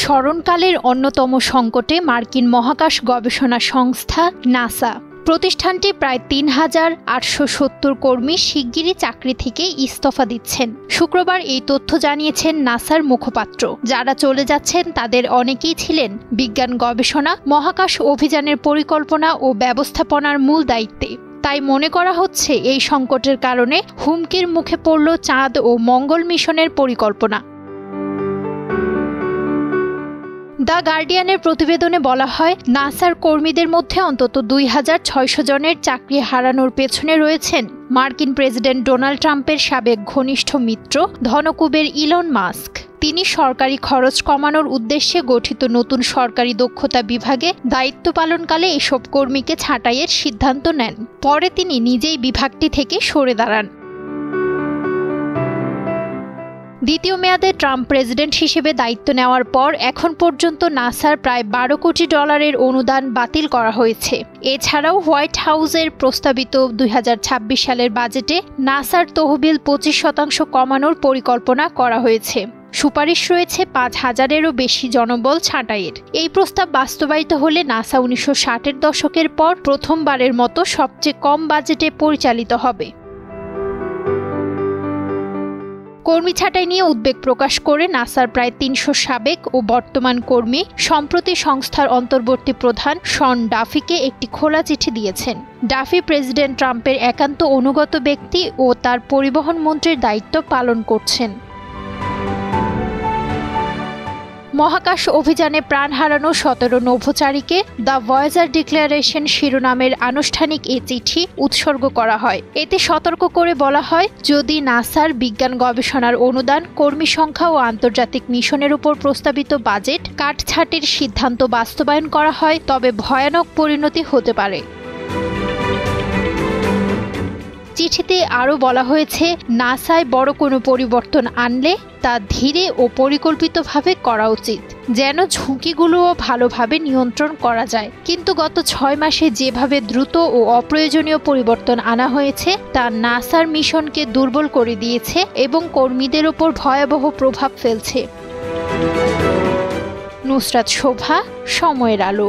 স্মরণকালের অন্যতম সংকটে মার্কিন মহাকাশ গবেষণা সংস্থা নাসা। প্রতিষ্ঠানটি প্রায় ৩,৮৭০ কর্মী শিগগিরই চাকরি থেকে ইস্তফা দিচ্ছেন। শুক্রবার এই তথ্য জানিয়েছেন নাসার মুখপাত্র। যারা চলে যাচ্ছেন তাদের অনেকেই ছিলেন বিজ্ঞান গবেষণা, মহাকাশ অভিযানের পরিকল্পনা ও ব্যবস্থাপনার মূল দায়িত্বে। তাই মনে করা হচ্ছে এই সংকটের কারণে হুমকির মুখে পড়ল চাঁদ ও মঙ্গল মিশনের পরিকল্পনা। দ্য গার্ডিয়ানের প্রতিবেদনে বলা হয়, নাসার কর্মীদের মধ্যে অন্তত ২,৬০০ জনের চাকরি হারানোর পেছনে রয়েছেন মার্কিন প্রেসিডেন্ট ডোনাল্ড ট্রাম্পের সাবেক ঘনিষ্ঠ মিত্র ধনকুবের ইলন মাস্ক। তিনি সরকারি খরচ কমানোর উদ্দেশ্যে গঠিত নতুন সরকারি দক্ষতা বিভাগে দায়িত্ব পালনকালে এসব কর্মীকে ছাঁটাইয়ের সিদ্ধান্ত নেন। পরে তিনি নিজেই বিভাগটি থেকে সরে দাঁড়ান। দ্বিতীয় মেয়াদে ট্রাম্প প্রেসিডেন্ট হিসেবে দায়িত্ব নেওয়ার পর এখন পর্যন্ত নাসার প্রায় $১২ কোটি অনুদান বাতিল করা হয়েছে। এছাড়াও হোয়াইট হাউসের প্রস্তাবিত ২০২৬ সালের বাজেটে নাসার তহবিল ২৫% কমানোর পরিকল্পনা করা হয়েছে। সুপারিশ রয়েছে ৫,০০০-এরও বেশি জনবল ছাঁটাইয়ের। এই প্রস্তাব বাস্তবায়িত হলে নাসা ১৯৬০-এর দশকের পর প্রথমবারের মতো সবচেয়ে কম বাজেটে পরিচালিত হবে। কর্মী ছাঁটাই নিয়ে উদ্বেগ প্রকাশ করে নাসার প্রায় ৩০০ সাবেক ও বর্তমান কর্মী সম্প্রতি সংস্থার অন্তর্বর্তী প্রধান শন ডাফিকে একটি খোলা চিঠি দিয়েছেন। ডাফি প্রেসিডেন্ট ট্রাম্পের একান্ত অনুগত ব্যক্তি ও তার পরিবহন মন্ত্রীর দায়িত্ব পালন করছেন। মহাকাশ অভিযানে প্রাণ হারানো ১৭ নভোচারীকে দ্য ভয়েজার ডিক্লারেশন শিরোনামের আনুষ্ঠানিক এই চিঠি উৎসর্গ করা হয়। এতে সতর্ক করে বলা হয়, যদি নাসার বিজ্ঞান গবেষণার অনুদান, কর্মী সংখ্যা ও আন্তর্জাতিক মিশনের উপর প্রস্তাবিত বাজেট কাটছাঁটের সিদ্ধান্ত বাস্তবায়ন করা হয়, তবে ভয়ানক পরিণতি হতে পারে। চিঠিতে আরও বলা হয়েছে, নাসায় বড় কোনো পরিবর্তন আনলে তা ধীরে ও পরিকল্পিতভাবে করা উচিত, যেন ঝুঁকিগুলোও ভালোভাবে নিয়ন্ত্রণ করা যায়। কিন্তু গত ৬ মাসে যেভাবে দ্রুত ও অপ্রয়োজনীয় পরিবর্তন আনা হয়েছে তা নাসার মিশনকে দুর্বল করে দিয়েছে এবং কর্মীদের ওপর ভয়াবহ প্রভাব ফেলছে। নুসরাত শোভা, সময়ের আলো।